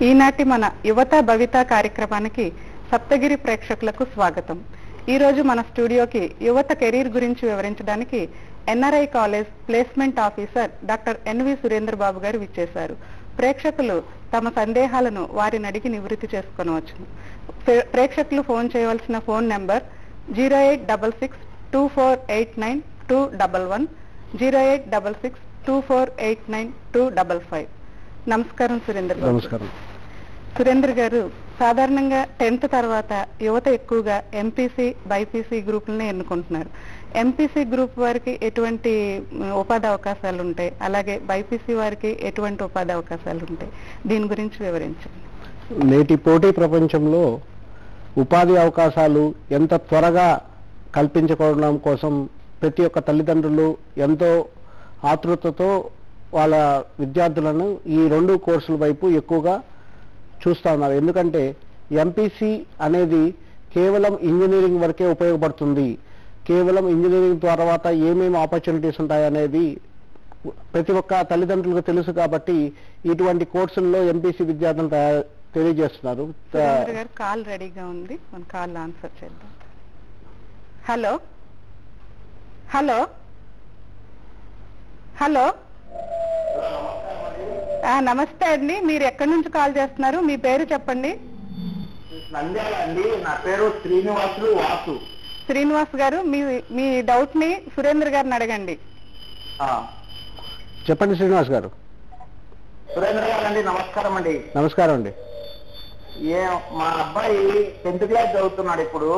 ఈనాటి మన యువత భవిత కార్యక్రమానికి సప్తగిరి ప్రేక్షకులకు స్వాగతం. ఈ రోజు మన స్టూడియోకి యువత కెరీర్ గురించి వివరించడానికి NRI college placement officer doctor N V Surendra Babu గారు విచ్చేశారు. ప్రేక్షకులు తమ సందేహాలను వారిని అడిగి నివృత్తి చేసుకోవచ్చు. ప్రేక్షకులు ఫోన్ చేయవలసిన ఫోన్ నెంబర్ 08662489 08662489 నమస్కారం సురేంద్ర గారు. నమస్కారం. సురేంద్ర గారు, సాధారణంగా 10th తర్వాత యువత ఎక్కువగా ఎంపీసీ బైపీసీ గ్రూపులను ఎన్నుకుంటున్నారు. ఎంపీసీ గ్రూప్ వారికి ఎటువంటి ఉపాధి అవకాశాలు ఉంటాయి, అలాగే బైపీసీ వారికి ఎటువంటి ఉపాధి అవకాశాలు ఉంటాయి, దీని గురించి వివరించండి. నేటి పోటీ ప్రపంచంలో ఉపాధి అవకాశాలు ఎంత త్వరగా కల్పించుకోవడం కోసం ప్రతి ఒక్క తల్లిదండ్రులు ఎంతో ఆతృతతో వాళ్ళ విద్యార్థులను ఈ రెండు కోర్సుల వైపు ఎక్కువగా చూస్తూ ఉన్నారు. ఎందుకంటే ఎంపీసీ అనేది కేవలం ఇంజనీరింగ్ వరకే ఉపయోగపడుతుంది. కేవలం ఇంజనీరింగ్ తర్వాత ఏమేమి ఆపర్చునిటీస్ ఉంటాయనేది ప్రతి ఒక్క తల్లిదండ్రులకు తెలుసు. కాబట్టి ఇటువంటి కోర్సుల్లో ఎంపీసీ విద్యార్థులు తెలియజేస్తున్నారు. కాల్ రెడీగా ఉంది, మన కాల్ ఆన్సర్ చేద్దాం. హలో హలో హలో నమస్తే అండి, మీరు ఎక్కడి నుంచి కాల్ చేస్తున్నారు? మీ పేరు చెప్పండి. నంద్యాల అండి, నా పేరు శ్రీనివాసులు వాసు. శ్రీనివాస్ గారు, మీ డౌట్ ని సురేంద్ర గారిని అడగండి. చెప్పండి శ్రీనివాస్ గారు. సురేంద్ర గారు అండి, నమస్కారం అండి. నమస్కారం అండి. మా అబ్బాయి 10th క్లాస్ చదువుతున్నాడు ఇప్పుడు.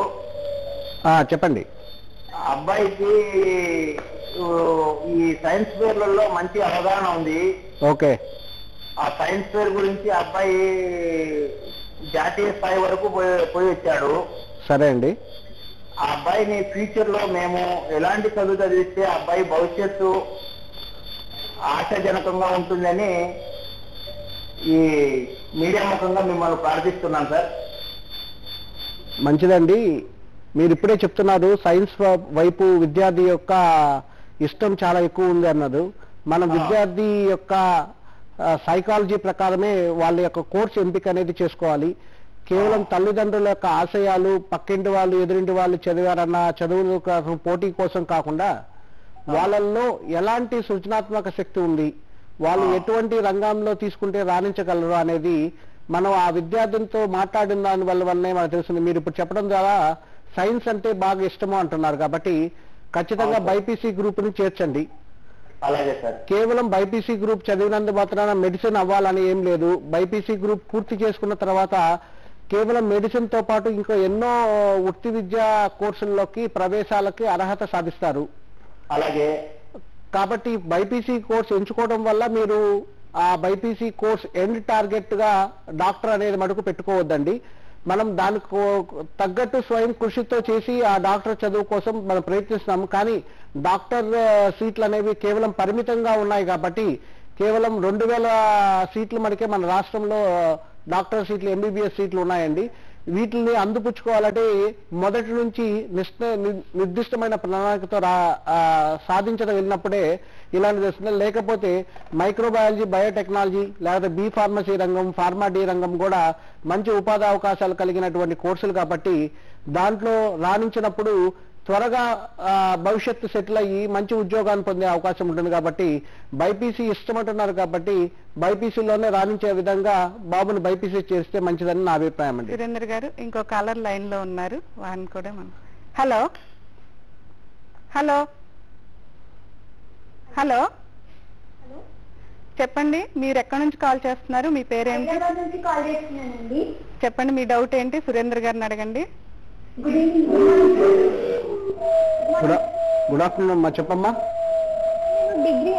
చెప్పండి. అబ్బాయికి ఈ సైన్స్ ఫేర్లలో మంచి అవగాహన ఉంది. ఓకే. ఆ సైన్స్ ఫేర్ గురించి అబ్బాయి జాతీయ స్థాయి వరకు పోయి వచ్చాడు. సరే అండి. ఆ అబ్బాయిని ఫ్యూచర్ లో మేము ఎలాంటి చదువు చదివిస్తే అబ్బాయి భవిష్యత్తు ఆశాజనకంగా ఉంటుందని ఈ మీడియా ముఖంగా మిమ్మల్ని ప్రార్థిస్తున్నాను సార్. మంచిదండి. మీరు ఇప్పుడే చెప్తున్నారు సైన్స్ వైపు విద్యార్థి యొక్క ఇష్టం చాలా ఎక్కువ ఉంది అన్నారు. మన విద్యార్థి యొక్క సైకాలజీ ప్రకారమే వాళ్ళ యొక్క కోర్స్ ఎంపిక అనేది చేసుకోవాలి. కేవలం తల్లిదండ్రుల యొక్క ఆశయాలు, పక్కింటి వాళ్ళు ఎదురింటి వాళ్ళు చదివారన్న చదువుల కోసం పోటీ కోసం కాకుండా వాళ్ళల్లో ఎలాంటి సృజనాత్మక శక్తి ఉంది, వాళ్ళు ఎటువంటి రంగంలో తీసుకుంటే రాణించగలరు అనేది మనం ఆ విద్యార్థులతో మాట్లాడిన దాని వల్లనే మనకు తెలుస్తుంది. మీరు ఇప్పుడు చెప్పడం ద్వారా సైన్స్ అంటే బాగా ఇష్టము అంటున్నారు కాబట్టి ఖచ్చితంగా బైపీసీ గ్రూప్ ని చేర్చండి. అలాగే సార్. కేవలం బైపీసీ గ్రూప్ చదివినందు మాత్రాన మెడిసిన్ అవ్వాలని ఏం లేదు. బైపీసీ గ్రూప్ పూర్తి చేసుకున్న తర్వాత కేవలం మెడిసిన్ తో పాటు ఇంకా ఎన్నో వృత్తి విద్యా కోర్సుల్లోకి ప్రవేశాలకి అర్హత సాధిస్తారు. అలాగే. కాబట్టి బైపీసీ కోర్స్ ఎంచుకోవడం వల్ల మీరు ఆ బైపీసీ కోర్స్ ఎండ్ టార్గెట్ గా డాక్టర్ అనేది మటుకు పెట్టుకోవద్దండి. మనం దానికి తగ్గట్టు స్వయం కృషితో చేసి ఆ డాక్టర్ చదువు కోసం మనం ప్రయత్నిస్తున్నాము. కానీ డాక్టర్ సీట్లు అనేవి కేవలం పరిమితంగా ఉన్నాయి కాబట్టి కేవలం 2000 సీట్లు మనకే మన రాష్ట్రంలో డాక్టర్ సీట్లు, ఎంబీబీఎస్ సీట్లు ఉన్నాయండి. వీటిని అందిపుచ్చుకోవాలంటే మొదటి నుంచి నిర్దిష్టమైన ప్రణాళికతో సాధించడం వెళ్ళినప్పుడే ఇలాంటిది వస్తుంది. లేకపోతే మైక్రోబయాలజీ, బయోటెక్నాలజీ లేకపోతే బీ ఫార్మసీ రంగం, ఫార్మా డి రంగం కూడా మంచి ఉపాధి అవకాశాలు కలిగినటువంటి కోర్సులు కాబట్టి దాంట్లో రాణించినప్పుడు త్వరగా భవిష్యత్తు సెటిల్ అయ్యి మంచి ఉద్యోగాన్ని పొందే అవకాశం ఉంటుంది. కాబట్టి బైపీసీ ఇష్టమంటున్నారు కాబట్టి బైపీసీలోనే రాణించే విధంగా బాబుని బైపీసీ చేస్తే మంచిదని నా అభిప్రాయం అండి. సురేంద్ర గారు, ఇంకో కాలర్ లైన్ లో ఉన్నారు, వారిని కూడా మనం. హలో హలో హలో చెప్పండి, మీరు ఎక్కడి నుంచి కాల్ చేస్తున్నారు? మీ పేరేంటి? చెప్పండి, మీ డౌట్ ఏంటి? సురేంద్ర గారిని అడగండి. గుడ్ ఆఫ్టర్నూన్ అమ్మా, చెప్పమ్మా. డిగ్రీ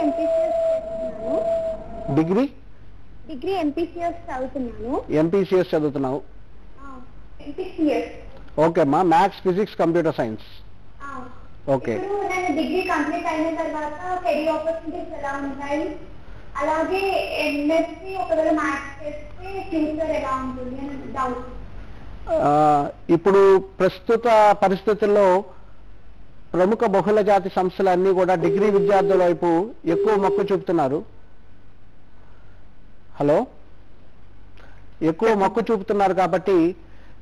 ఎంపీసీఎస్ చదువుతున్నావు. ఓకే అమ్మా. Maths, physics, computer science. Okay. Degree complete అయిన తర్వాత కెరీర్ ఆపర్చునిటీస్ ఎలా ఉంటాయి, అలాగే ఎంఎస్సీ ఒకవేళ మ్యాథ్స్ చేస్తే ఫ్యూచర్ ఎలా ఉంటుంది అని డౌట్. ఇప్పుడు ప్రస్తుత పరిస్థితుల్లో ప్రముఖ బహుళ జాతి సంస్థలన్నీ కూడా డిగ్రీ విద్యార్థుల వైపు ఎక్కువ మొక్కు చూపుతున్నారు. హలో ఎక్కువ మొక్కు చూపుతున్నారు కాబట్టి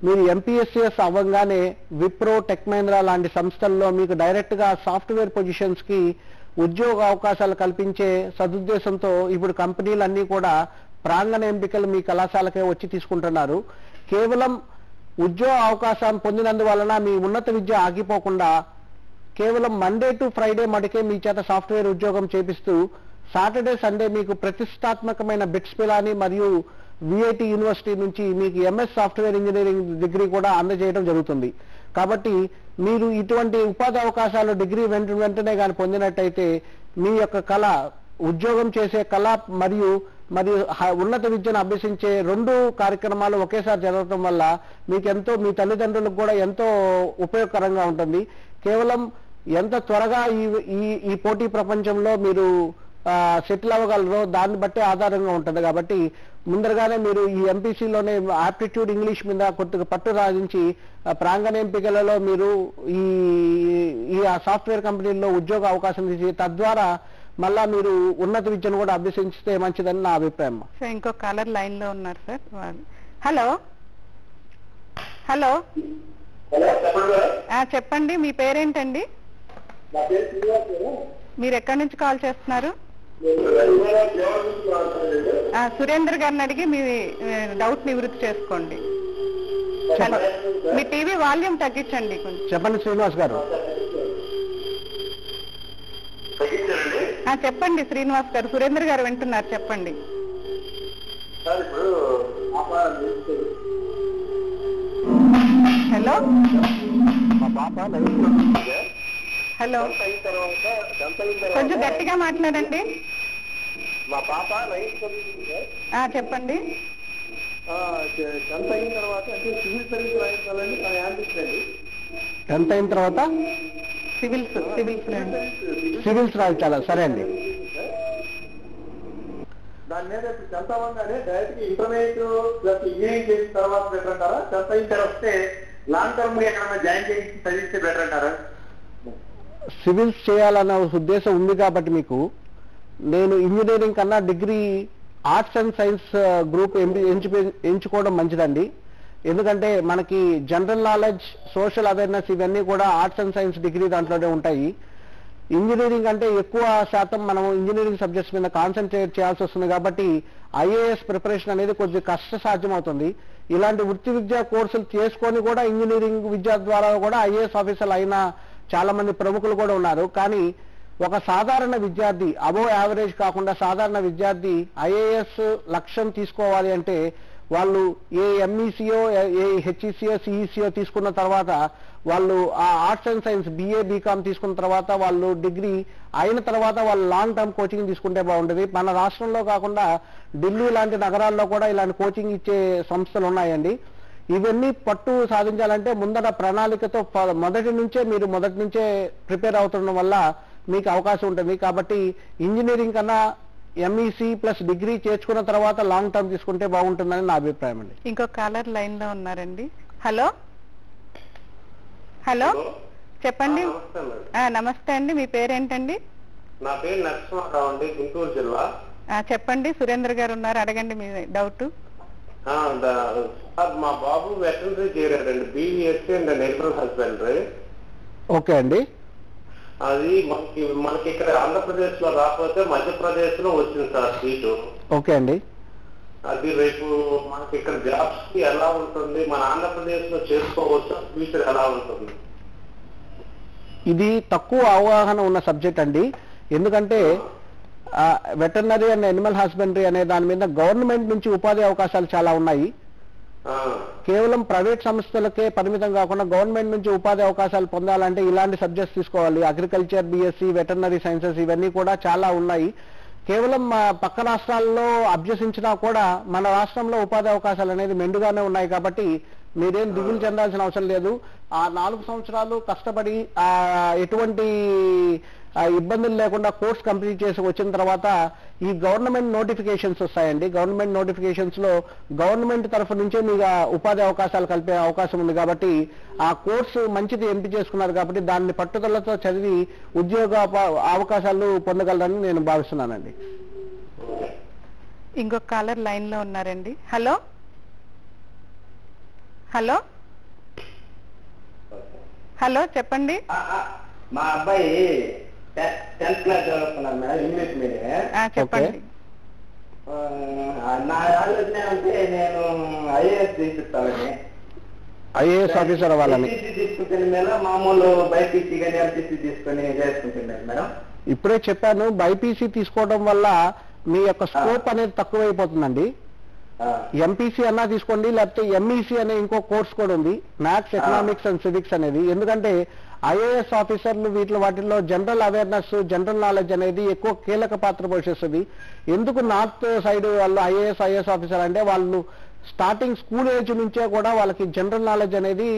మీరు ఎంపీఎస్సిఎస్ అవ్వగానే విప్రో, టెక్ మహీంద్రా లాంటి సంస్థల్లో మీకు డైరెక్ట్ గా సాఫ్ట్వేర్ పొజిషన్స్ కి ఉద్యోగ అవకాశాలు కల్పించే సదుద్దేశంతో ఇప్పుడు కంపెనీలన్నీ కూడా ప్రాంగణ ఎంపికలు మీ కళాశాలకే వచ్చి తీసుకుంటున్నారు. కేవలం ఉద్యోగ అవకాశం పొందినందువలన మీ ఉన్నత విద్య ఆగిపోకుండా కేవలం మండే టు ఫ్రైడే మటుకే మీ చేత సాఫ్ట్వేర్ ఉద్యోగం చేపిస్తూ సాటర్డే సండే మీకు ప్రతిష్టాత్మకమైన బిట్స్ పిలాని మరియు విఐటి యూనివర్సిటీ నుంచి మీకు ఎంఎస్ సాఫ్ట్వేర్ ఇంజనీరింగ్ డిగ్రీ కూడా అందజేయడం జరుగుతుంది. కాబట్టి మీరు ఇటువంటి ఉపాధి అవకాశాలు డిగ్రీ వెంటనే కానీ పొందినట్టయితే మీ యొక్క కళ, ఉద్యోగం చేసే కళ మరియు ఉన్నత విద్యను అభ్యసించే 2 కార్యక్రమాలు ఒకేసారి జరగడం వల్ల మీకెంతో, మీ తల్లిదండ్రులకు కూడా ఎంతో ఉపయోగకరంగా ఉంటుంది. కేవలం ఎంత త్వరగా ఈ పోటీ ప్రపంచంలో మీరు సెటిల్ అవ్వగలరో దాన్ని బట్టి ఆధారంగా ఉంటుంది. కాబట్టి ముందరగానే మీరు ఈ ఎంపీసీలోనే ఆప్టిట్యూడ్ ఇంగ్లీష్ మీద కొద్దిగా పట్టు సాధించి ప్రాంగణ ఎంపికలలో మీరు ఈ సాఫ్ట్వేర్ కంపెనీల్లో ఉద్యోగ అవకాశం ఇచ్చి తద్వారా మళ్ళా మీరు ఉన్నత విద్యను కూడా అభ్యసిస్తే మంచిదని నా అభిప్రాయం. సార్ ఇంకో కాలర్ లైన్ లో ఉన్నారు సార్. హలో హలో చెప్పండి, మీ పేరేంటండి? మీరు ఎక్కడి నుంచి కాల్ చేస్తున్నారు? సురేంద్ర గారిని అడిగి మీ డౌట్ నివృత్తి చేసుకోండి. మీ టీవీ వాల్యూమ్ తగ్గించండి కొంచెం. చెప్పండి శ్రీనివాస్ గారు. చెప్పండి శ్రీనివాస్ గారు. సురేంద్ర గారు వింటున్నారు, చెప్పండి. హలో హలో, కొంచెం గట్టిగా మాట్లాడండి. మా పాప 9th చెప్పండి. 10th అయిన తర్వాత అంటే సివిల్ సర్వీస్ రాయించాలని నా యాంబిషన్. 10th అయిన తర్వాత సివిల్స్ రాయించాలా? సరే అండి. దాని మీద 10th అవ్వగానే డైరెక్ట్ ఇంటర్మీడియట్ ప్లస్ ఇంజనీరింగ్ చేసిన తర్వాత బెటర్ అంటారా? 10th అయిన తర్వాత వస్తే లాంగ్ టర్మ్ ఎక్కడైనా జాయిన్ చేసి చదివిస్తే బెటర్ అంటారా? సివిల్స్ చేయాలన్న ఉద్దేశం ఉంది కాబట్టి మీకు నేను ఇంజనీరింగ్ కన్నా degree arts and science group ఎంచుకోవడం మంచిదండి. ఎందుకంటే మనకి జనరల్ నాలెడ్జ్, సోషల్ అవేర్నెస్ ఇవన్నీ కూడా ఆర్ట్స్ అండ్ సైన్స్ డిగ్రీ దాంట్లోనే ఉంటాయి. ఇంజనీరింగ్ అంటే ఎక్కువ శాతం మనం ఇంజనీరింగ్ సబ్జెక్ట్స్ మీద కాన్సన్ట్రేట్ చేయాల్సి వస్తుంది కాబట్టి ఐఏఎస్ ప్రిపరేషన్ అనేది కొద్దిగా కష్టసాధ్యం అవుతుంది. ఇలాంటి వృత్తి విద్యా కోర్సులు చేసుకొని కూడా ఇంజనీరింగ్ విద్య ద్వారా కూడా ఐఏఎస్ ఆఫీసర్లు అయిన చాలా మంది ప్రముఖులు కూడా ఉన్నారు. కానీ ఒక సాధారణ విద్యార్థి, అబోవ్ యావరేజ్ కాకుండా సాధారణ విద్యార్థి ఐఏఎస్ లక్ష్యం తీసుకోవాలి అంటే వాళ్ళు ఏ ఎంఈసీఓ, ఏ హెచ్ఈసీఓ, సిఈసీఓ తీసుకున్న తర్వాత వాళ్ళు ఆ arts and science BA, BCom తీసుకున్న తర్వాత వాళ్ళు డిగ్రీ అయిన తర్వాత వాళ్ళు లాంగ్ టర్మ్ కోచింగ్ తీసుకుంటే బాగుంటుంది. మన రాష్ట్రంలో కాకుండా ఢిల్లీ లాంటి నగరాల్లో కూడా ఇలాంటి కోచింగ్ ఇచ్చే సంస్థలు ఉన్నాయండి. ఇవన్నీ పట్టు సాధించాలంటే ముందర ప్రణాళికతో మొదటి నుంచే ప్రిపేర్ అవుతుండడం వల్ల మీకు అవకాశం ఉంటుంది. కాబట్టి ఇంజనీరింగ్ కన్నా ఎంఈసీ ప్లస్ డిగ్రీ చేర్చుకున్న తర్వాత లాంగ్ టర్మ్ తీసుకుంటే బాగుంటుందని నా అభిప్రాయం అండి. ఇంకో కాలర్ లైన్ లో ఉన్నారండి. హలో హలో, చెప్పండి. నమస్తే అండి, మీ పేరేంటండి? నా పేరు నరసింహారావు అండి, గుంటూరు జిల్లా. చెప్పండి, సురేంద్ర గారు ఉన్నారు, అడగండి మీ డౌట్. మా బాబు వెటనరీ చేరాడండి, BSc and animal husbandry. Okay అండి. అది మనకి ఇక్కడ ఆంధ్రప్రదేశ్ లో రాకపోతే మధ్యప్రదేశ్ లో వచ్చింది సార్ సీటు. ఓకే అండి. అది రేపు మనకి ఇక్కడ జాబ్స్ కి ఎలా ఉంటుంది, మన ఆంధ్రప్రదేశ్ లో చేసుకోవచ్చు, ఫ్యూచర్ ఎలా ఉంటుంది? ఇది తక్కువ అవగాహన ఉన్న సబ్జెక్ట్ అండి. ఎందుకంటే వెటర్నరీ అండ్ ఎనిమల్ హస్బెండరీ అనే దాని మీద గవర్నమెంట్ నుంచి ఉపాధి అవకాశాలు చాలా ఉన్నాయి. కేవలం ప్రైవేట్ సంస్థలకే పరిమితం కాకుండా గవర్నమెంట్ నుంచి ఉపాధి అవకాశాలు పొందాలంటే ఇలాంటి సబ్జెక్ట్స్ తీసుకోవాలి. అగ్రికల్చర్, బిఎస్సి, వెటర్నరీ సైన్సెస్ ఇవన్నీ కూడా చాలా ఉన్నాయి. కేవలం పక్క రాష్ట్రాల్లో అభ్యసించినా కూడా మన రాష్ట్రంలో ఉపాధి అవకాశాలు అనేది మెండుగానే ఉన్నాయి. కాబట్టి మీరేం దిగులు చెందాల్సిన అవసరం లేదు. ఆ 4 సంవత్సరాలు కష్టపడి ఎటువంటి ఇబ్బందులు లేకుండా కోర్స్ కంప్లీట్ చేసి వచ్చిన తర్వాత ఈ గవర్నమెంట్ నోటిఫికేషన్స్ వస్తాయండి. గవర్నమెంట్ నోటిఫికేషన్స్ లో గవర్నమెంట్ తరఫు నుంచే మీకు ఉపాధి అవకాశాలు కలిపే అవకాశం ఉంది. కాబట్టి ఆ కోర్సు మంచిది ఎంపిక చేసుకున్నారు కాబట్టి దాన్ని పట్టుదలతో చదివి ఉద్యోగ అవకాశాలు పొందగలరని నేను భావిస్తున్నానండి. ఇంకొక కాలర్ లైన్ లో ఉన్నారండి. హలో హలో హలో చెప్పండి. మా అబ్బాయి 10th క్లాస్ చదువుతున్నాను మేడం, ఇంగ్లీష్ మీడియం. చెప్పండి. నా ఆలోచన అంటే నేను ఐఏఎస్ తీసుకుంటానని. ఐఏఎస్ ఆఫీసర్ అవ్వాలని తీసుకుంటున్న మీద మామూలు బైపీసీ కానీ ఎంపీసీ తీసుకొని చేసుకుంటున్నాను మేడం. ఇప్పుడే చెప్పాను, బైపీసీ తీసుకోవడం వల్ల మీ యొక్క స్కోప్ అనేది తక్కువైపోతుందండి. ఎంపీసీ అన్నా తీసుకోండి, లేకపోతే ఎంఈసీ అనే ఇంకో కోర్స్ కూడా ఉంది, మ్యాథ్స్, ఎకనామిక్స్ అండ్ సివిక్స్ అనేది. ఎందుకంటే ఐఏఎస్ ఆఫీసర్లు వాటిల్లో జనరల్ అవేర్నెస్, జనరల్ నాలెడ్జ్ అనేది ఎక్కువ కీలక పాత్ర పోషిస్తుంది. ఎందుకు నార్త్ సైడ్ వాళ్ళు ఐఏఎస్ ఆఫీసర్ అంటే వాళ్ళు స్టార్టింగ్ స్కూల్ ఏజ్ నుంచే కూడా వాళ్ళకి జనరల్ నాలెడ్జ్ అనేది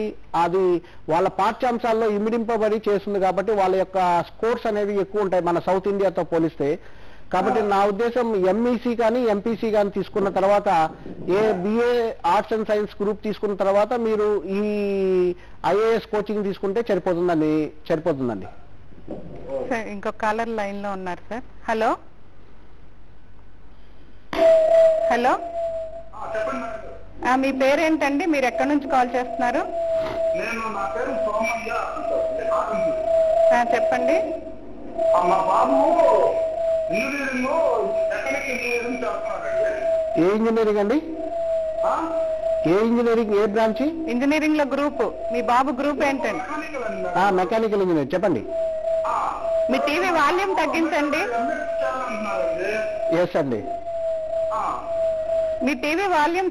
అది వాళ్ళ పాఠ్యాంశాల్లో ఇమిడింపబడి చేస్తుంది. కాబట్టి వాళ్ళ యొక్క స్కోర్స్ అనేవి ఎక్కువ ఉంటాయి మన సౌత్ ఇండియాతో పోలిస్తే. కాబట్టి నా ఉద్దేశం ఎంఈసీ కానీ ఎంపీసీ కానీ తీసుకున్న తర్వాత BA arts and science group తీసుకున్న తర్వాత మీరు ఈ ఐఏఎస్ కోచింగ్ తీసుకుంటే సరిపోతుందండి. సార్ ఇంకొక కాలర్ లైన్ లో ఉన్నారు సార్. హలో హలో మీ పేరేంటండి, మీరు ఎక్కడి నుంచి కాల్ చేస్తున్నారు? చెప్పండి. మా బాబు ఏ ఇంజనీరింగ్ అండి? ఏ ఇంజనీరింగ్, ఏ బ్రాంచ్? ఇంజనీరింగ్ లో గ్రూప్. మీ బాబు గ్రూప్ ఏంటండి? Mechanical engineer. చెప్పండి. మీ టీవీ వాల్యూమ్ తగ్గించండి. ఎస్ అండి. మీ టీవీ వాల్యూమ్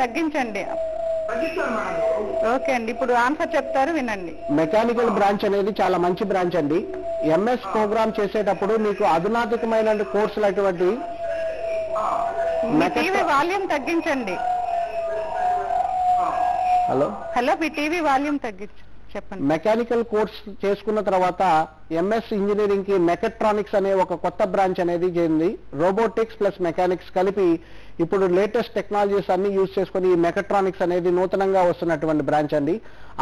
తగ్గించండి. ఓకే అండి, ఇప్పుడు ఆన్సర్ చెప్తారు, వినండి. మెకానికల్ బ్రాంచ్ అనేది చాలా మంచి బ్రాంచ్ అండి. ఎంఎస్ ప్రోగ్రామ్ చేసేటప్పుడు మీకు అధునాతకమైన కోర్సులు అటువంటి. మీ టీవీ వాల్యూమ్ తగ్గించండి. హలో మీ టీవీ వాల్యూమ్ తగ్గించండి, చెప్పండి. మెకానికల్ కోర్స్ చేసుకున్న తర్వాత ఎంఎస్ ఇంజనీరింగ్ కి మెకట్రానిక్స్ అనే ఒక కొత్త బ్రాంచ్ అనేది చేరింది. రోబోటిక్స్ ప్లస్ మెకానిక్స్ కలిపి ఇప్పుడు లేటెస్ట్ టెక్నాలజీస్ అన్ని యూజ్ చేసుకుని ఈ మెకట్రానిక్స్ అనేది నూతనంగా వస్తున్నటువంటి బ్రాంచ్ అండి.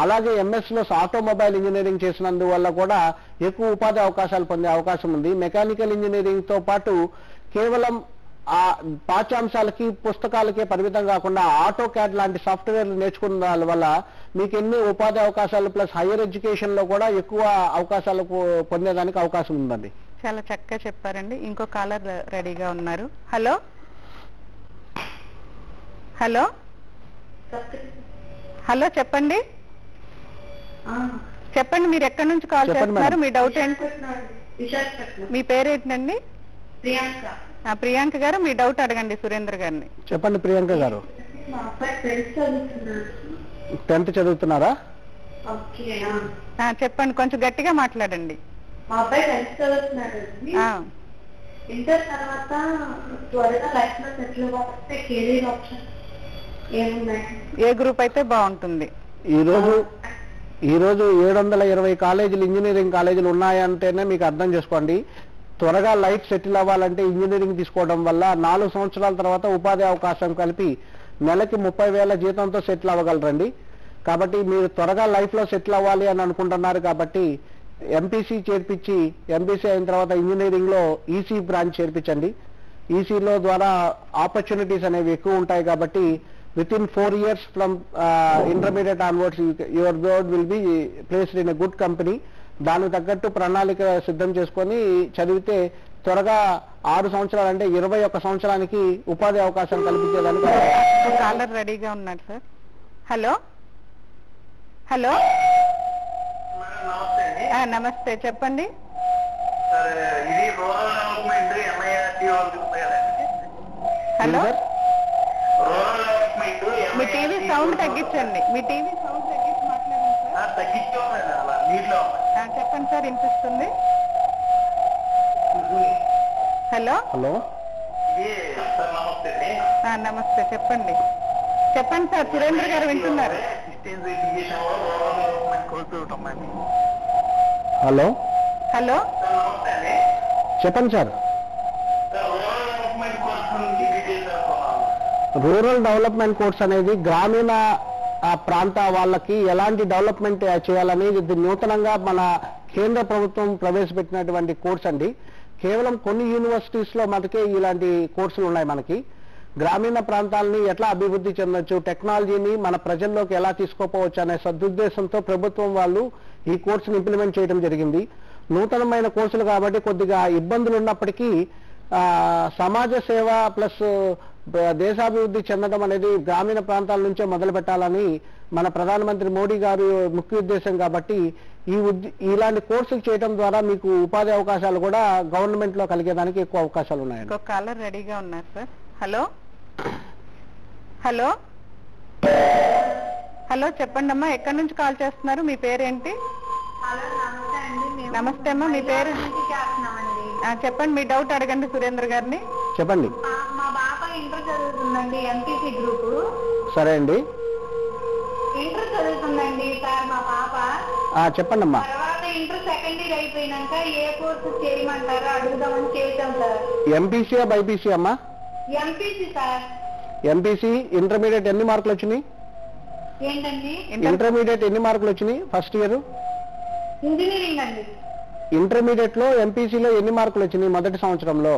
అలాగే ఎంఎస్ లో ఆటోమొబైల్ ఇంజనీరింగ్ చేసినందువల్ల కూడా ఎక్కువ ఉపాధి అవకాశాలు పొందే అవకాశం ఉంది. మెకానికల్ ఇంజనీరింగ్ తో పాటు కేవలం ఆ పాఠ్యాంశాలకి పుస్తకాలకే పరిమితం కాకుండా ఆటో క్యాడ్ లాంటి సాఫ్ట్వేర్లు నేర్చుకున్న వల్ల మీకు ఎన్ని ఉపాధి అవకాశాలు ప్లస్ హైయర్ ఎడ్యుకేషన్ లో కూడా ఎక్కువ అవకాశాలు పొందేదానికి అవకాశం ఉందండి. చాలా చక్కగా చెప్పారండి. ఇంకో కాలర్ రెడీగా ఉన్నారు. హలో హలో హలో చెప్పండి. చెప్పండి, మీరు ఎక్కడి నుంచి కాల్ చేస్తున్నారు? మీ డౌట్ ఏంటి? మీ పేరేంటండి? ప్రియాంక గారు, మీ డౌట్ అడగండి సురేంద్ర గారిని. చెప్పండి ప్రియాంక గారు. 10th చదువుతున్నారా? చెప్పండి, కొంచెం గట్టిగా మాట్లాడండి. మా అబ్బాయి 10th చదువుతున్నాడు. ఇంటర్ తర్వాత త్వరగా లైఫ్ లో సెటిల్ అవ్వాలంటే కెరీర్ ఆప్షన్ ఏమున్నాయి? ఏ గ్రూప్ అయితే బాగుంటుంది? ఈ రోజు 720 కాలేజీలు, ఇంజనీరింగ్ కాలేజీలు ఉన్నాయంటేనే మీకు అర్థం చేసుకోండి. త్వరగా లైఫ్ సెటిల్ అవ్వాలంటే ఇంజనీరింగ్ తీసుకోవడం వల్ల 4 సంవత్సరాల తర్వాత ఉపాధి అవకాశం కలిపి నెలకి 30,000 జీతంతో సెటిల్ అవ్వగలరండి. కాబట్టి మీరు త్వరగా లైఫ్ లో సెటిల్ అవ్వాలి అని అనుకుంటున్నారు కాబట్టి ఎంపీసీ చేర్పించి, ఎంపీసీ అయిన తర్వాత ఇంజనీరింగ్ లో ఈసీ బ్రాంచ్ చేర్పించండి. ఈసీలో ద్వారా ఆపర్చునిటీస్ అనేవి ఎక్కువ ఉంటాయి కాబట్టి within 4 years from intermediate onwards your board will be placed in a good company. దానికి తగ్గట్టు ప్రణాళిక సిద్ధం చేసుకొని చదివితే త్వరగా 6 సంవత్సరాలు అంటే 21 సంవత్సరానికి ఉపాధి అవకాశం కల్పించేదానికి. కాలర్ రెడీగా ఉన్నారు సార్. హలో హలో నమస్తే, చెప్పండి. హలో మీ టీవీ సౌండ్ తగ్గించండి. మీ టీవీ సౌండ్ తగ్గించి మాట్లాడండి సార్. చెప్పండి సార్, వినిపిస్తుంది. హలో హలో నమస్తే, చెప్పండి. చెప్పండి సార్, సురేంద్ర గారు వింటున్నారు. హలో హలో చెప్పండి సార్. రూరల్ డెవలప్మెంట్ కోర్స్ అనేది గ్రామీణ ప్రాంత వాళ్ళకి ఎలాంటి డెవలప్మెంట్ చేయాలని ఇది నూతనంగా మన కేంద్ర ప్రభుత్వం ప్రవేశపెట్టినటువంటి కోర్స్ అండి. కేవలం కొన్ని యూనివర్సిటీస్ లో మనకే ఇలాంటి కోర్సులు ఉన్నాయి మనకి. గ్రామీణ ప్రాంతాలని ఎట్లా అభివృద్ధి చెందొచ్చు, టెక్నాలజీని మన ప్రజల్లోకి ఎలా తీసుకోపోవచ్చు అనే సదుద్దేశంతో ప్రభుత్వం వాళ్ళు ఈ కోర్సును ఇంప్లిమెంట్ చేయడం జరిగింది. నూతనమైన కోర్సులు కాబట్టి కొద్దిగా ఇబ్బందులు ఉన్నప్పటికీ సమాజ సేవ ప్లస్ దేశాభివృద్ధి చెందడం అనేది గ్రామీణ ప్రాంతాల నుంచే మొదలు పెట్టాలని మన ప్రధానమంత్రి మోడీ గారు ముఖ్య ఉద్దేశం కాబట్టి ఇలాంటి కోర్సులు చేయడం ద్వారా మీకు ఉపాధి అవకాశాలు కూడా గవర్నమెంట్ లో కలిగేదానికి ఎక్కువ అవకాశాలు ఉన్నాయండి. ఒక కాలర్ రెడీగా ఉన్నారు సార్. హలో హలో హలో చెప్పండి అమ్మా, ఎక్కడి నుంచి కాల్ చేస్తున్నారు, మీ పేరేంటి? నమస్తే అమ్మా, మీ పేరు చెప్పండి, మీ డౌట్ అడగండి సురేంద్ర గారిని. చెప్పండి. మా పాప ఇంటర్ చదువుతుందండి, ఎంపీసీ గ్రూప్. సరే అండి, ఇంటర్ చదువుతుందండి సార్ మా పాప. చెప్పండి అమ్మా. తర్వాత ఇంటర్ సెకండ్ ఇయర్ అయిపోయినాక ఏ కోర్సు చేయమంటారో అడుగుదామని చేశాం సార్. ఎంపీసీ బైపీసీ అమ్మా? MPC sir. ఎంపీసీ ఇంటర్మీడియట్ ఎన్ని మార్కులు వచ్చినాయి? ఏంటండి? ఇంటర్మీడియట్ ఎన్ని మార్కులు వచ్చినాయి ఫస్ట్ ఇయర్? ఇంజనీరింగ్ అండి. ఇంటర్మీడియట్ లో ఎంపీసీలో ఎన్ని మార్కులు వచ్చినాయి మొదటి సంవత్సరంలో?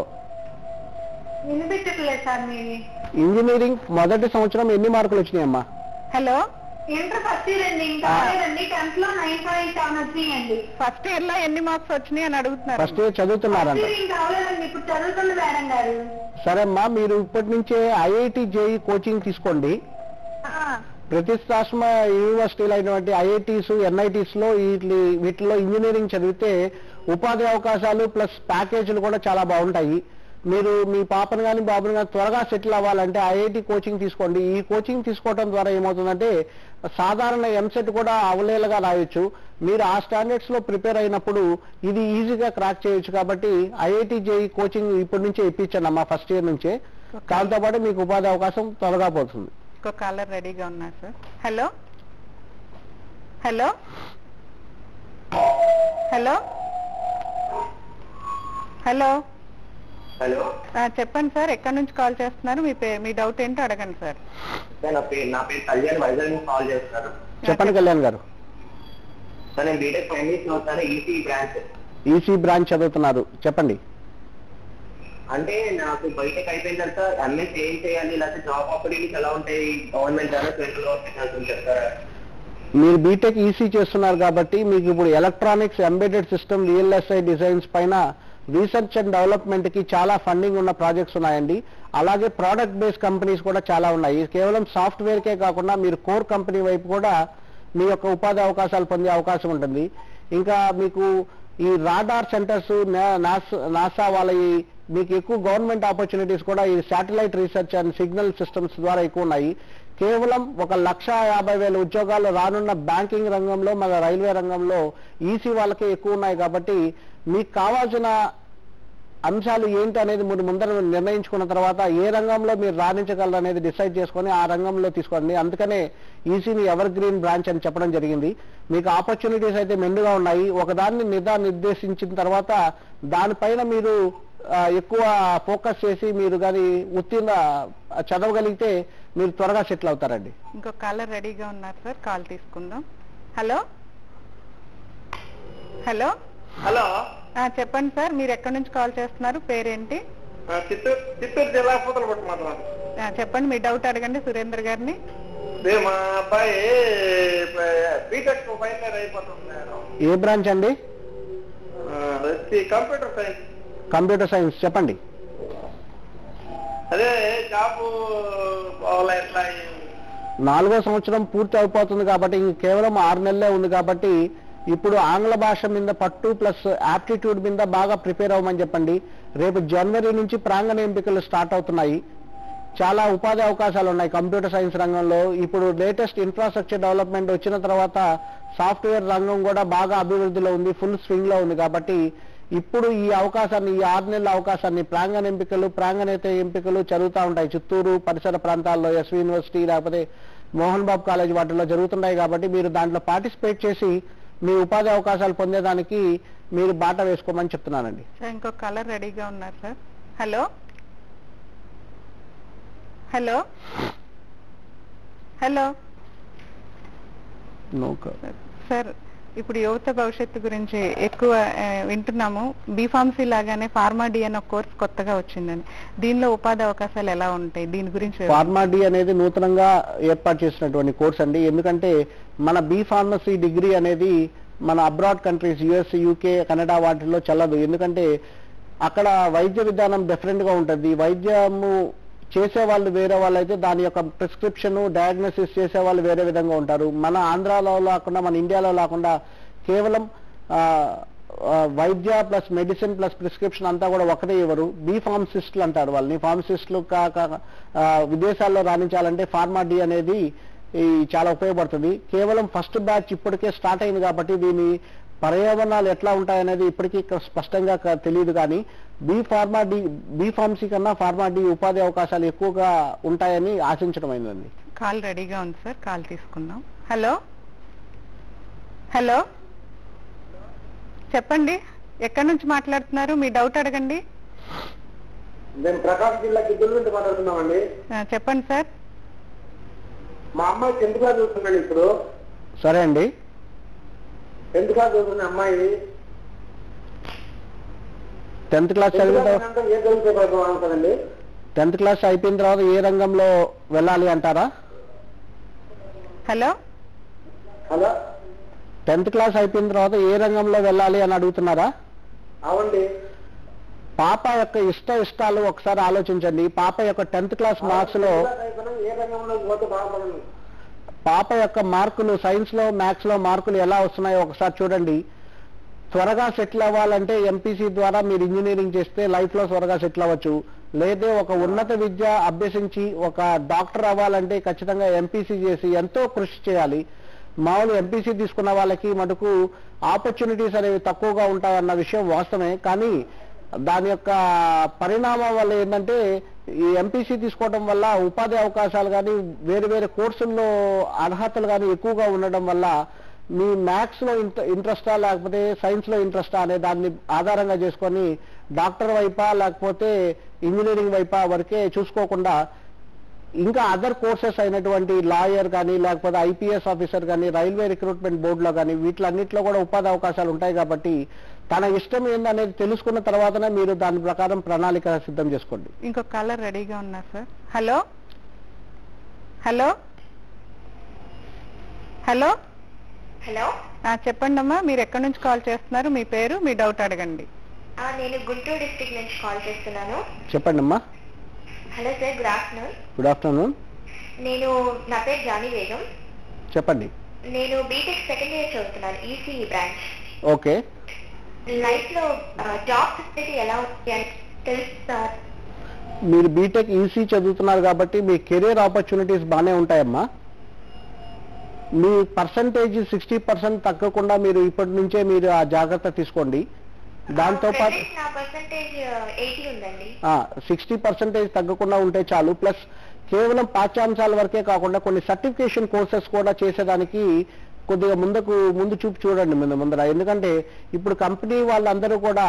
వినిపించట్లేదు సార్ మీరు. ఇంజనీరింగ్ మొదటి సంవత్సరం ఎన్ని మార్కులు వచ్చినాయి అమ్మా? హలో, ఇంటర్ ఫస్ట్ ఇయర్ అండి, ఇంకా లేదండి. 10th లో 9.7 వచ్చినాయండి. ఫస్ట్ ఇయర్ లో ఎన్ని మార్క్స్ వచ్చినాయి అని అడుగుతున్నారు. ఫస్ట్ ఇయర్ చదువుతున్నారంట. ఇంకా అవలేదండి, ఇప్పుడు చదువుతుంది మేడం గారు. సరే అమ్మా, మీరు ఇప్పటి నుంచే ఐఐటి జేఈ కోచింగ్ తీసుకోండి. ప్రతిష్టాత్మక యూనివర్సిటీలు అయినటువంటి ఐఐటీస్ ఎన్ఐటీస్ లో వీటిలో ఇంజనీరింగ్ చదివితే ఉపాధి అవకాశాలు ప్లస్ ప్యాకేజీలు కూడా చాలా బాగుంటాయి. మీరు మీ పాపను కానీ బాబుని కానీ త్వరగా సెటిల్ అవ్వాలంటే ఐఐటి కోచింగ్ తీసుకోండి. ఈ కోచింగ్ తీసుకోవడం ద్వారా ఏమవుతుందంటే సాధారణ ఎంసెట్ కూడా అవలేలుగా రాయొచ్చు. మీరు ఆ స్టాండర్డ్స్ లో ప్రిపేర్ అయినప్పుడు ఇది ఈజీగా క్రాక్ చేయొచ్చు. కాబట్టి ఐఐటి జేఈ కోచింగ్ ఇప్పటి నుంచే ఇప్పించండి అమ్మా, ఫస్ట్ ఇయర్ నుంచే. దాంతో పాటు మీకు ఉపాధి అవకాశం త్వరగా పోతుంది. ఇంకో కాలర్ రెడీగా ఉన్నారు sir. Hello hello hello hello hello, చెప్పండి సార్, ఎక్కడి నుంచి కాల్ చేస్తున్నారు, మీ డౌట్ ఏంటో అడగండి సార్. నా పేరు కళ్యాణ్, వైజాగ్ నుంచి కాల్ చేస్తున్నారు. చెప్పండి కళ్యాణ్ గారు. సార్ నేను బీటెక్ ఫైనల్ ఇయర్ చదువుతాను, ఈసీ బ్రాంచ్ చదువుతున్నారు, చెప్పండి. అంటే నాకు బయటకు అయిపోయిన తర్వాత ఎంఎస్ ఏం చేయాలి, లేకపోతే జాబ్ ఆపర్చునిటీస్ ఎలా ఉంటాయి, గవర్నమెంట్ ద్వారా సెంట్రల్ గవర్నమెంట్ చెప్తారా? మీరు బీటెక్ ఈసీ చేస్తున్నారు కాబట్టి మీకు ఇప్పుడు electronics, embedded system, VLSI designs పైన రీసెర్చ్ అండ్ డెవలప్మెంట్ కి చాలా ఫండింగ్ ఉన్న ప్రాజెక్ట్స్ ఉన్నాయండి. అలాగే ప్రోడక్ట్ బేస్డ్ కంపెనీస్ కూడా చాలా ఉన్నాయి. కేవలం సాఫ్ట్వేర్ కే కాకుండా మీరు కోర్ కంపెనీ వైపు కూడా మీ యొక్క ఉపాధి అవకాశాలు పొందే అవకాశం ఉంటుంది. ఇంకా మీకు ఈ రాడార్ సెంటర్స్, నాసా వాళ్ళ మీకు ఎక్కువ గవర్నమెంట్ ఆపర్చునిటీస్ కూడా ఈ satellite research and signal systems ద్వారా ఎక్కువ ఉన్నాయి. కేవలం 1,50,000 ఉద్యోగాలు రానున్న బ్యాంకింగ్ రంగంలో, మన రైల్వే రంగంలో ఈసీ వాళ్ళకే ఎక్కువ ఉన్నాయి. కాబట్టి మీకు కావాల్సిన అంశాలు ఏంటి అనేది మీరు ముందర నిర్ణయించుకున్న తర్వాత ఏ రంగంలో మీరు రాణించగలరు అనేది డిసైడ్ చేసుకొని ఆ రంగంలో తీసుకోండి. అందుకనే ఈసీని ఎవర్ గ్రీన్ బ్రాంచ్ అని చెప్పడం జరిగింది. మీకు ఆపర్చునిటీస్ అయితే మెండుగా ఉన్నాయి. ఒకదాన్ని నిర్దేశించిన తర్వాత దానిపైన మీరు ఎక్కువ ఫోకస్ చేసి మీరు కానీ ఉత్తీర్ణ చదవగలిగితే మీరు త్వరగా సెటిల్ అవుతారండి. ఇంకో కాలర్ రెడీగా ఉన్నారు సార్, కాల్ తీసుకుందాం. హలో హలో హలో, చెప్పండి సార్, మీరు ఎక్కడి నుంచి కాల్ చేస్తున్నారు, పేరేంటి? చిత్తూరు జిల్లా పూతలపట్టు మండలం. చెప్పండి, మీ డౌట్ అడగండి సురేంద్ర గారిని. మా అబ్బాయి బీటెక్ ఫైనల్ ఇయర్ అయిపోతున్నారు. ఏ బ్రాంచ్ అండి? Computer science. కంప్యూటర్ సైన్స్, చెప్పండి. అదే జాబ్ ఎట్లా? 4వ సంవత్సరం పూర్తి అయిపోతుంది కాబట్టి ఇంక కేవలం 6 నెలలే ఉంది. కాబట్టి ఇప్పుడు ఆంగ్ల భాష మీద పట్టు ప్లస్ యాప్టిట్యూడ్ మీద బాగా ప్రిపేర్ అవ్వమని చెప్పండి. రేపు జనవరి నుంచి ప్రాంగణ ఎంపికలు స్టార్ట్ అవుతున్నాయి. చాలా ఉపాధి అవకాశాలు ఉన్నాయి కంప్యూటర్ సైన్స్ రంగంలో. ఇప్పుడు లేటెస్ట్ ఇన్ఫ్రాస్ట్రక్చర్ డెవలప్మెంట్ వచ్చిన తర్వాత సాఫ్ట్వేర్ రంగం కూడా బాగా అభివృద్ధిలో ఉంది, ఫుల్ స్వింగ్ లో ఉంది. కాబట్టి ఇప్పుడు ఈ అవకాశాన్ని, ఈ 6 నెలల అవకాశాన్ని ప్రాంగణ ఎంపికలు, ప్రాంగణేతర ఎంపికలు జరుగుతూ ఉంటాయి. చిత్తూరు పరిసర ప్రాంతాల్లో ఎస్వి యూనివర్సిటీ లేకపోతే మోహన్ బాబు కాలేజ్ వాటిల్లో జరుగుతున్నాయి. కాబట్టి మీరు దాంట్లో పార్టిసిపేట్ చేసి మీ ఉపాధి అవకాశాలు పొందేదానికి మీరు బాట వేసుకోమని చెప్తున్నానండి. ఇంకో కలర్ రెడీగా ఉన్నారు sir. Hello hello hello no sir, ఇప్పుడు యువత భవిష్యత్తు గురించి ఎక్కువ వింటున్నాము. బీఫార్మసీ లాగానే ఫార్మా డి అనే కోర్స్ కొత్తగా వచ్చిందని, దీనిలో ఉపాధి అవకాశాలు ఎలా ఉంటాయి, దీని గురించి? ఫార్మా డి అనేది నూతనంగా ఏర్పాటు చేసినటువంటి కోర్స్ అండి. ఎందుకంటే మన బీఫార్మసీ డిగ్రీ అనేది మన abroad countries US, UK, Canada వాటిల్లో చెల్లదు. ఎందుకంటే అక్కడ వైద్య విధానం డిఫరెంట్ గా ఉంటుంది. వైద్యము చేసే వాళ్ళు వేరే వాళ్ళు అయితే దాని యొక్క ప్రిస్క్రిప్షన్ డయాగ్నోసిస్ చేసే వాళ్ళు వేరే విధంగా ఉంటారు. మన ఆంధ్రాలో కాకుండా మన ఇండియాలో లేకుండా కేవలం వైద్య ప్లస్ మెడిసిన్ ప్లస్ ప్రిస్క్రిప్షన్ అంతా కూడా ఒకటే ఇవ్వరు. బీ ఫార్మసిస్టులు అంటారు వాళ్ళని. ఫార్మసిస్టులు విదేశాల్లో రాణించాలంటే ఫార్మా డి అనేది చాలా ఉపయోగపడుతుంది. కేవలం ఫస్ట్ బ్యాచ్ ఇప్పటికే స్టార్ట్ అయింది కాబట్టి దీని పర్యావరణాలు ఎట్లా ఉంటాయనేది ఇప్పటికీ స్పష్టంగా తెలియదు. కానీ బీ ఫార్మసీ కన్నా ఫార్మా డి ఉపాధి అవకాశాలు ఎక్కువగా ఉంటాయని ఆశించడం అయిందండి. కాల్ రెడీగా ఉంది సార్, కాల్ తీసుకుందాం. హలో హలో, చెప్పండి, ఎక్కడి నుంచి మాట్లాడుతున్నారు? మీ డౌట్ అడగండి. మేము ప్రకాశం జిల్లా గిద్దెల నుంచి మాట్లాడుతున్నామండి. చెప్పండి సార్. మా అమ్మాయి 10th క్లాస్ చదువుతుందండి ఇప్పుడు. సరే అండి. 10th క్లాస్ చదువుతున్న అమ్మాయి 10th క్లాస్ చదివిన ఏ చదువుతుందండి? 10th క్లాస్ అయిపోయిన తర్వాత ఏ రంగంలో వెళ్ళాలి అంటారా? హలో హలో, 10th క్లాస్ అయిపోయిన తర్వాత ఏ రంగంలో వెళ్ళాలి అని అడుగుతున్నారా? అవునండి. పాప యొక్క ఇష్టాలు ఒకసారి ఆలోచించండి. పాప యొక్క 10th క్లాస్ మార్క్స్ లో ఏ రంగంలో పోతే బాగుపడండి. పాప యొక్క మార్కులు సైన్స్ లో మ్యాథ్స్ లో మార్కులు ఎలా వస్తున్నాయో ఒకసారి చూడండి. త్వరగా సెటిల్ అవ్వాలంటే ఎంపీసీ ద్వారా మీరు ఇంజనీరింగ్ చేస్తే లైఫ్ లో త్వరగా సెటిల్ అవ్వచ్చు. లేదా ఒక ఉన్నత విద్య అభ్యసించి ఒక డాక్టర్ అవ్వాలంటే ఖచ్చితంగా ఎంపీసీ చేసి ఎంతో కృషి చేయాలి. మామూలు ఎంపీసీ తీసుకున్న వాళ్ళకి మటుకు ఆపర్చునిటీస్ అనేవి తక్కువగా ఉంటాయన్న విషయం వాస్తవమే. కానీ దాని యొక్క పరిణామం వల్ల ఏంటంటే ఈ ఎంపీసీ తీసుకోవడం వల్ల ఉపాధి అవకాశాలు కానీ వేరు వేరు కోర్సుల్లో అర్హతలు కానీ ఎక్కువగా ఉండడం వల్ల మీ మ్యాథ్స్ లో ఇంట్రెస్టా లేకపోతే సైన్స్ లో ఇంట్రెస్టా అనే దాన్ని ఆధారంగా చేసుకొని డాక్టర్ వైపా లేకపోతే ఇంజనీరింగ్ వైపా వరకే చూసుకోకుండా ఇంకా అదర్ కోర్సెస్ అయినటువంటి లాయర్ కానీ లేకపోతే ఐపీఎస్ ఆఫీసర్ కానీ రైల్వే రిక్రూట్మెంట్ బోర్డులో కానీ వీటిలన్నింటిలో కూడా ఉపాధి అవకాశాలు ఉంటాయి. కాబట్టి తన ఇష్టం ఏందనేది తెలుసుకున్న తర్వాతనే మీరు దాని ప్రకారం ప్రణాళిక సిద్ధం చేసుకోండి. ఇంకొక కాలర్ రెడీగా ఉన్నారు sir. Hello hello hello hello, చెప్పండి అమ్మా, మీరు ఎక్కడి నుంచి కాల్ చేస్తున్నారు? మీ పేరు, మీ డౌట్ అడగండి. నేను గుంటూరు డిస్ట్రిక్ట్ నుంచి కాల్ చేస్తున్నాను. చెప్పండి అమ్మా. Hello sir, good afternoon. Good afternoon. నా పేరు జానీ బేగం. చెప్పండి. నేను బీటెక్ సెకండ్ ఇయర్ చదువుతున్నాను, ఈసీఈ బ్రాంచ్. ఓకే. లైఫ్ లో జాబ్ ఫెసిలిటీ ఎలా ఉంది అని తెలుసు సార్. మీరు బీటెక్ ఈసీ చదువుతున్నారు కాబట్టి మీ కెరీర్ ఆపర్చునిటీస్ బాగానే ఉంటాయమ్మా. మీ పర్సంటేజ్ 60% తగ్గకుండా మీరు ఇప్పటి నుంచే మీరు ఆ జాగ్రత్త తీసుకోండి. దాంతో పాటు 60% తగ్గకుండా ఉంటే చాలు. ప్లస్ కేవలం పాఠ్యాంశాల వరకే కాకుండా కొన్ని సర్టిఫికేషన్ కోర్సెస్ కూడా చేసేదానికి కొద్దిగా ముందు చూపు చూడండి ముందర. ఎందుకంటే ఇప్పుడు కంపెనీ వాళ్ళందరూ కూడా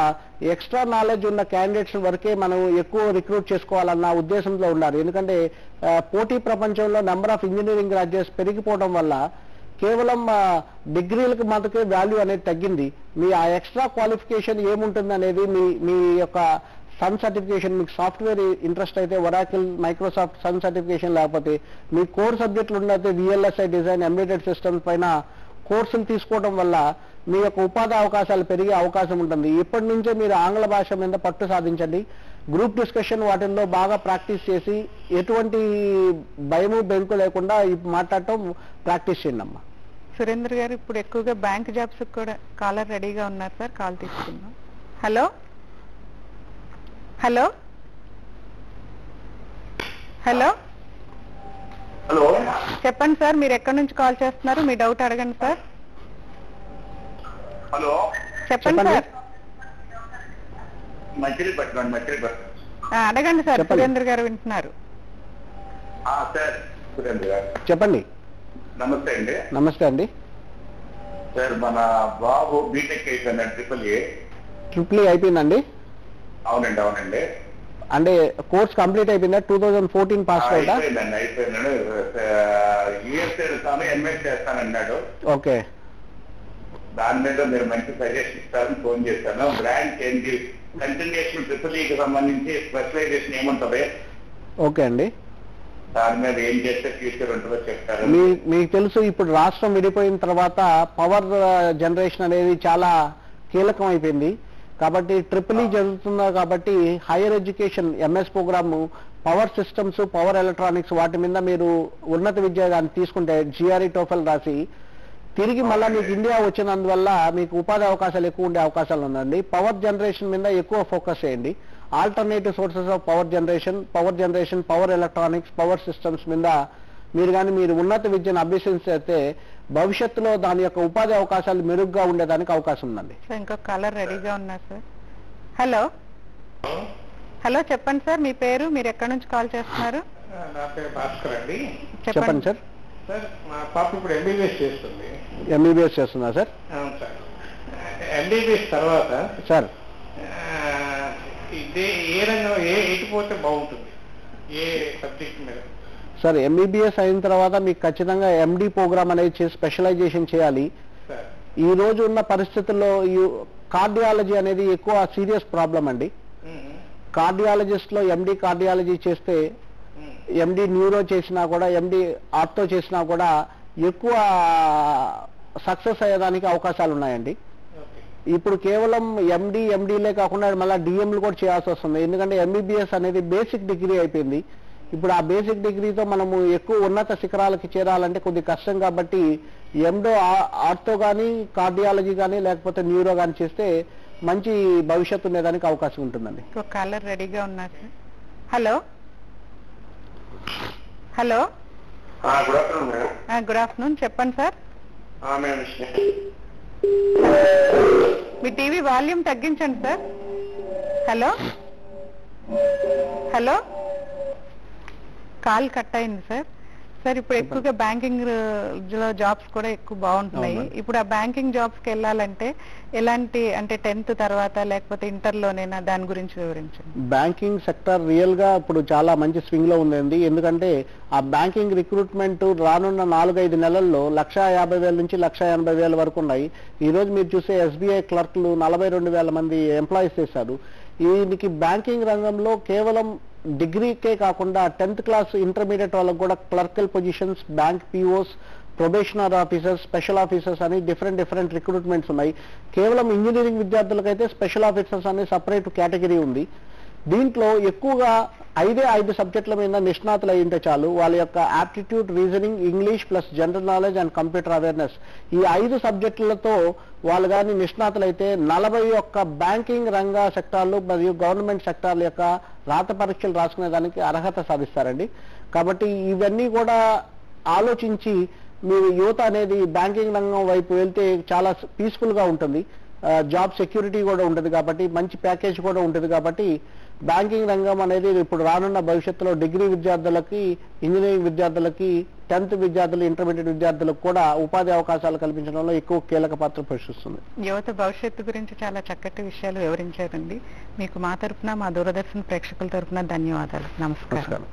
ఎక్స్ట్రా నాలెడ్జ్ ఉన్న క్యాండిడేట్స్ వరకే మనం ఎక్కువ రిక్రూట్ చేసుకోవాలన్న ఉద్దేశంలో ఉన్నారు. ఎందుకంటే పోటీ ప్రపంచంలో నెంబర్ ఆఫ్ ఇంజనీరింగ్ గ్రాడ్యుయేట్స్ పెరిగిపోవడం వల్ల కేవలం డిగ్రీలకు మటుకే వాల్యూ అనేది తగ్గింది. మీ ఆ ఎక్స్ట్రా క్వాలిఫికేషన్ ఏముంటుంది అనేది మీ యొక్క సన్ సర్టిఫికేషన్, మీకు సాఫ్ట్వేర్ ఇంట్రెస్ట్ అయితే ఒరాకిల్, మైక్రోసాఫ్ట్ సన్ సర్టిఫికేషన్, లేకపోతే మీ కోర్ సబ్జెక్టులు ఉన్నట్టు విఎల్ఎస్ఐ డిజైన్, ఎంబెడెడ్ సిస్టమ్స్ పైన కోర్సులు తీసుకోవడం వల్ల మీ యొక్క ఉపాధి అవకాశాలు పెరిగే అవకాశం ఉంటుంది. ఇప్పటి నుంచే మీరు ఆంగ్ల భాష మీద పట్టు సాధించండి. గ్రూప్ డిస్కషన్ వాటిల్లో బాగా ప్రాక్టీస్ చేసి ఎటువంటి భయము బెంకు లేకుండా మాట్లాడటం ప్రాక్టీస్ చేయండి అమ్మా. సురేంద్ర గారు, ఇప్పుడు ఎక్కువగా బ్యాంక్ జాబ్స్ కూడా కాలర్ రెడీగా ఉన్నారు సార్, కాల్ తీసుకుందాం. హలో హలో హలో హలో, చెప్పండి సార్, మీరు ఎక్కడి నుంచి కాల్ చేస్తున్నారు? మీ డౌట్ అడగండి సార్. హలో, చెప్పండి సార్. మచిలీపట్నం. అడగండి సార్, చెప్పండి. సురేంద్ర గారు వింటున్నారు. సార్, సురేంద్ర గారు చెప్పండి. నమస్తే అండి. నమస్తే అండి. సార్, మన బాబు బీటెక్ అయిపోయిందండి, ట్రిపుల్ ఈ అయిపోయిందండి. అవునండి. అంటే కోర్స్ కంప్లీట్ అయిపోయిందా? 2014 పాస్ అవుతా? అయిపోయిందండి. యూఎస్ వెళ్తాను, ఎంఎస్ చేస్తానన్నాడు. ఓకే. దాని మీద మీరు మంచి సజెషన్ ఇస్తారని ఫోన్ చేశాను. బ్రాంచ్ ఏంటి, కంటిన్యూషన్ ట్రిపుల్ఈకి సంబంధించి స్పెషలైజేషన్ ఏముంటది? ఓకే అండి, దాని మీద ఏం చేస్తే ఫ్యూచర్ ఉంటుందో చెప్తారు. మీకు తెలుసు, ఇప్పుడు రాష్ట్రం విడిపోయిన తర్వాత పవర్ జనరేషన్ అనేది చాలా కీలకం అయిపోయింది. కాబట్టి ట్రిపుల్ జరుగుతుంది కాబట్టి higher education MS programme power systems, power electronics వాటి మీద మీరు ఉన్నత విద్య దాన్ని తీసుకుంటే జిఆర్ఈ టోఫెల్ రాసి తిరిగి మళ్ళీ మీకు ఇండియా వచ్చినందువల్ల మీకు ఉపాధి అవకాశాలు ఎక్కువ ఉండే అవకాశాలు ఉందండి. పవర్ జనరేషన్ మీద ఎక్కువ ఫోకస్ చేయండి. Alternative sources of power generation, power electronics, power systems మీద మీరు ఉన్నత విద్యను అభ్యసిస్తే భవిష్యత్తులో దాని యొక్క ఉపాధి అవకాశాలు మెరుగ్గా ఉండేదానికి అవకాశం ఉందండి. సార్ ఇంకొక కాలర్ రెడీగా ఉన్నారు సార్. హలో చెప్పండి సార్, మీ పేరు, మీరు ఎక్కడి నుంచి కాల్ చేస్తున్నారు? నా పేరు భాస్కర్ అండి. చెప్పండి సార్. సార్ మా పాప ఇప్పుడు ఎంబీబీఎస్ చేస్తుంది. ఎంబీబీఎస్ చేస్తుందా సార్? అవును సార్. ఎంబీబీఎస్ తర్వాత సార్ ఇదే ఏ రంగం ఎటు పోతే బాగుంటుంది, ఏ సబ్జెక్ట్ మీద? సార్ ఎంబీబీఎస్ అయిన తర్వాత మీకు ఖచ్చితంగా ఎండి ప్రోగ్రామ్ అనేది చేసి స్పెషలైజేషన్ చేయాలి. ఈ రోజు ఉన్న పరిస్థితుల్లో కార్డియాలజీ అనేది ఎక్కువ సీరియస్ ప్రాబ్లం అండి. కార్డియాలజిస్ట్ లో ఎండి కార్డియాలజీ చేస్తే, ఎండి న్యూరో చేసినా కూడా, ఎండి ఆర్థో చేసినా కూడా ఎక్కువ సక్సెస్ అయ్యేదానికి అవకాశాలు ఉన్నాయండి. ఇప్పుడు కేవలం ఎండీలే కాకుండా మళ్ళీ డిఎంలు కూడా చేయాల్సి వస్తుంది. ఎందుకంటే ఎంబీబీఎస్ అనేది బేసిక్ డిగ్రీ అయిపోయింది. ఇప్పుడు ఆ బేసిక్ డిగ్రీతో మనము ఎక్కువ ఉన్నత శిఖరాలకి చేరాలంటే కొద్ది కష్టం. కాబట్టి ఎండో ఆర్థో కానీ, కార్డియాలజీ కానీ, లేకపోతే న్యూరో కానీ చేస్తే మంచి భవిష్యత్తు ఉండేదానికి అవకాశం ఉంటుందండి. ఒక కాలర్ రెడీగా ఉన్నారు సార్. హలో గుడ్ ఆఫ్టర్నూన్, చెప్పండి సార్. మీ టీవీ వాల్యూమ్ తగ్గించండి సార్. హలో కాల్ కట్ అయింది సార్. సార్ ఇప్పుడు ఎక్కువగా బ్యాంకింగ్ లో జాబ్స్ కూడా ఎక్కువ బాగుంటున్నాయి. ఇప్పుడు ఆ బ్యాంకింగ్ జాబ్స్ కి వెళ్ళాలంటే ఎలాంటి, అంటే 10th తర్వాత లేకపోతే ఇంటర్లోనేనా, దాని గురించి వివరించండి. బ్యాంకింగ్ సెక్టర్ రియల్ గా ఇప్పుడు చాలా మంచి స్వింగ్ లో ఉందండి. ఎందుకంటే ఆ బ్యాంకింగ్ రిక్రూట్మెంట్ రానున్న 4-5 నెలల్లో 1,50,000 నుంచి 1,80,000 వరకు ఉన్నాయి. ఈ రోజు మీరు చూసే ఎస్బీఐ క్లర్క్లు 42,000 మంది ఎంప్లాయీస్ చేశారు. దీనికి బ్యాంకింగ్ రంగంలో కేవలం డిగ్రీకే కాకుండా 10th క్లాస్ ఇంటర్మీడియట్ వాళ్ళకు కూడా clerical positions, bank POs, probationer officers, special officers అని డిఫరెంట్ రిక్రూట్మెంట్స్ ఉన్నాయి. కేవలం ఇంజనీరింగ్ విద్యార్థులకైతే స్పెషల్ ఆఫీసర్స్ అనే సపరేట్ కేటగిరీ ఉంది. దీంట్లో ఎక్కువగా 5 సబ్జెక్టుల మీద నిష్ణాతులు అయి ఉంటే చాలు. వాళ్ళ యొక్క aptitude, reasoning, English plus general knowledge and computer awareness, ఈ 5 సబ్జెక్టులతో వాళ్ళు కానీ నిష్ణాతులైతే 41 బ్యాంకింగ్ రంగ సెక్టార్లు మరియు గవర్నమెంట్ సెక్టార్ల యొక్క రాత పరీక్షలు రాసుకునే దానికి అర్హత సాధిస్తారండి. కాబట్టి ఇవన్నీ కూడా ఆలోచించి మీరు యువత అనేది బ్యాంకింగ్ రంగం వైపు వెళ్తే చాలా పీస్ఫుల్ గా ఉంటుంది. జాబ్ సెక్యూరిటీ కూడా ఉంటుంది కాబట్టి, మంచి ప్యాకేజ్ కూడా ఉంటుంది కాబట్టి బ్యాంకింగ్ రంగం అనేది ఇప్పుడు రానున్న భవిష్యత్తులో డిగ్రీ విద్యార్థులకి, ఇంజనీరింగ్ విద్యార్థులకి, 10th విద్యార్థులు, ఇంటర్మీడియట్ విద్యార్థులకు కూడా ఉపాధి అవకాశాలు కల్పించడంలో ఎక్కువ కీలక పాత్ర పోషిస్తుంది. యువత భవిష్యత్తు గురించి చాలా చక్కటి విషయాలు వివరించారండి. మీకు మా తరఫున, మా దూరదర్శన్ ప్రేక్షకుల తరఫున ధన్యవాదాలు. నమస్కారం.